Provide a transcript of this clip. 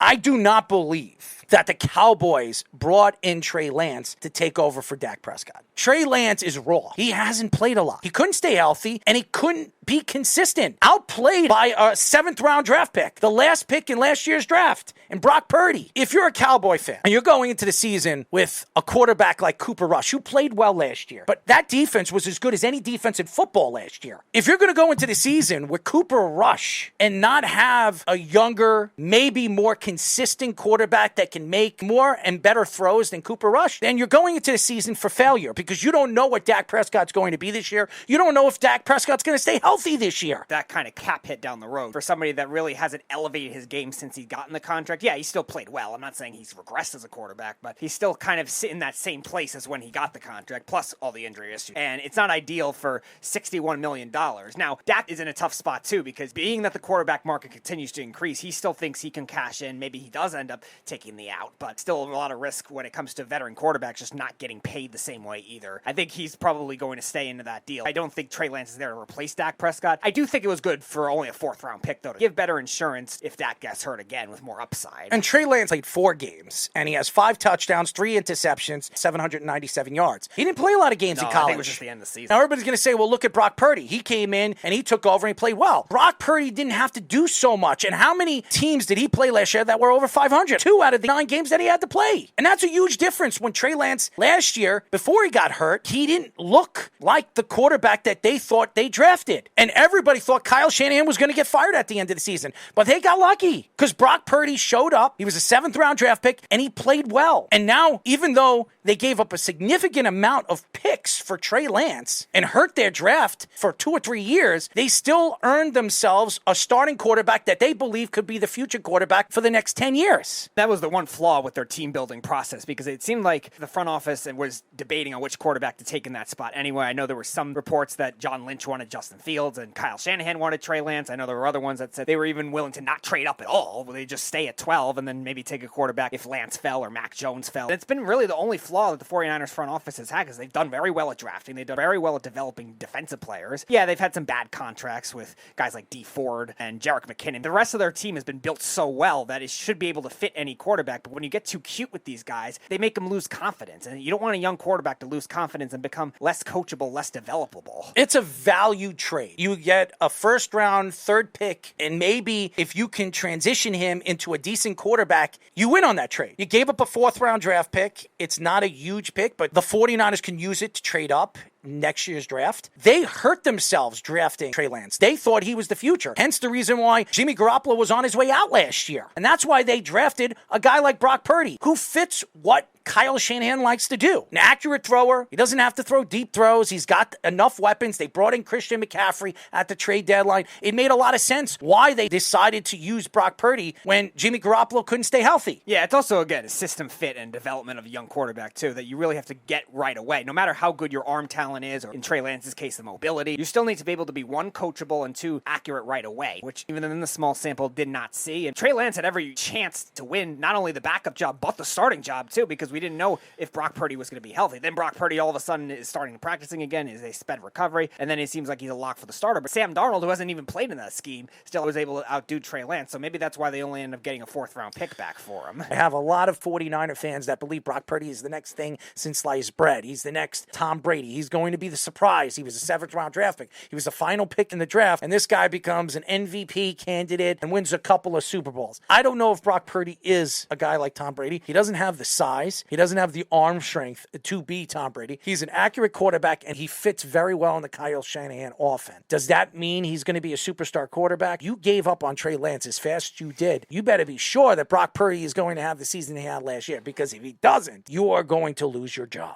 I do not believe that the Cowboys brought in Trey Lance to take over for Dak Prescott. Trey Lance is raw. He hasn't played a lot. He couldn't stay healthy, and he couldn't be consistent. Outplayed by a 7th-round draft pick, the last pick in last year's draft, and Brock Purdy. If you're a Cowboy fan, and you're going into the season with a quarterback like Cooper Rush, who played well last year, but that defense was as good as any defense in football last year. If you're going to go into the season with Cooper Rush and not have a younger, maybe more consistent quarterback that can make more and better throws than Cooper Rush, then you're going into the season for failure because you don't know what Dak Prescott's going to be this year. You don't know if Dak Prescott's going to stay healthy this year. That kind of cap hit down the road for somebody that really hasn't elevated his game since he got in the contract. Yeah, he still played well. I'm not saying he's regressed as a quarterback, but he's still kind of in that same place as when he got the contract, plus all the injury issues. And it's not ideal for $61 million. Now, Dak is in a tough spot too, because being that the quarterback market continues to increase, he still thinks he can cash in. Maybe he does end up taking the out, but still a lot of risk when it comes to veteran quarterbacks just not getting paid the same way either. I think he's probably going to stay into that deal. I don't think Trey Lance is there to replace Dak Prescott. I do think it was good for only a 4th-round pick, though, to give better insurance if Dak gets hurt again with more upside. And Trey Lance played 4 games, and he has 5 touchdowns, 3 interceptions, 797 yards. He didn't play a lot of games in college. I think it was just the end of the season. Now, everybody's going to say, well, look at Brock Purdy. He came in, and he took over, and he played well. Brock Purdy didn't have to do so much. And how many teams did he play last year that were over 500? 2 out of the 9 games that he had to play. And that's a huge difference. When Trey Lance, last year, before he got hurt, he didn't look like the quarterback that they thought they drafted. And everybody thought Kyle Shanahan was going to get fired at the end of the season. But they got lucky because Brock Purdy showed up. He was a 7th-round draft pick, and he played well. And now, even though they gave up a significant amount of picks for Trey Lance and hurt their draft for 2 or 3 years, they still earned themselves a starting quarterback that they believe could be the future quarterback for the next 10 years. That was the one flaw with their team-building process, because it seemed like the front office was debating on which quarterback to take in that spot anyway. I know there were some reports that John Lynch wanted Justin Fields and Kyle Shanahan wanted Trey Lance. I know there were other ones that said they were even willing to not trade up at all. They just stay at 12 and then maybe take a quarterback if Lance fell or Mac Jones fell. It's been really the only flaw that the 49ers front office has had, because they've done very well at drafting. They've done very well at developing defensive players. Yeah, they've had some bad contracts with guys like D Ford and Jerick McKinnon. The rest of their team has been built so well that it should be able to fit any quarterback. But when you get too cute with these guys, they make them lose confidence. And you don't want a young quarterback to lose confidence and become less coachable, less developable. It's a value trade. You get a 1st-round, 3rd pick, and maybe if you can transition him into a decent quarterback, you win on that trade. You gave up a 4th-round draft pick. It's not a huge pick, but the 49ers can use it to trade up next year's draft. They hurt themselves drafting Trey Lance. They thought he was the future. Hence the reason why Jimmy Garoppolo was on his way out last year. And that's why they drafted a guy like Brock Purdy, who fits what Kyle Shanahan likes to do. An accurate thrower. He doesn't have to throw deep throws. He's got enough weapons. They brought in Christian McCaffrey at the trade deadline. It made a lot of sense why they decided to use Brock Purdy when Jimmy Garoppolo couldn't stay healthy. Yeah, it's also, again, a system fit and development of a young quarterback, too, that you really have to get right away. No matter how good your arm talent is, or in Trey Lance's case, the mobility, you still need to be able to be 1, coachable, and 2, accurate right away, which even in the small sample did not see. And Trey Lance had every chance to win not only the backup job, but the starting job, too, because we didn't know if Brock Purdy was going to be healthy. Then Brock Purdy all of a sudden is starting practicing again, is a sped recovery, and then it seems like he's a lock for the starter. But Sam Darnold, who hasn't even played in that scheme, still was able to outdo Trey Lance, so maybe that's why they only end up getting a 4th-round pick back for him. I have a lot of 49er fans that believe Brock Purdy is the next thing since sliced bread. He's the next Tom Brady. He's going to be the surprise. He was a 7th-round draft pick. He was the final pick in the draft, and this guy becomes an MVP candidate and wins a couple of Super Bowls. I don't know if Brock Purdy is a guy like Tom Brady. He doesn't have the size. He doesn't have the arm strength to be Tom Brady. He's an accurate quarterback, and he fits very well in the Kyle Shanahan offense. Does that mean he's going to be a superstar quarterback? You gave up on Trey Lance as fast as you did. You better be sure that Brock Purdy is going to have the season he had last year, because if he doesn't, you are going to lose your job.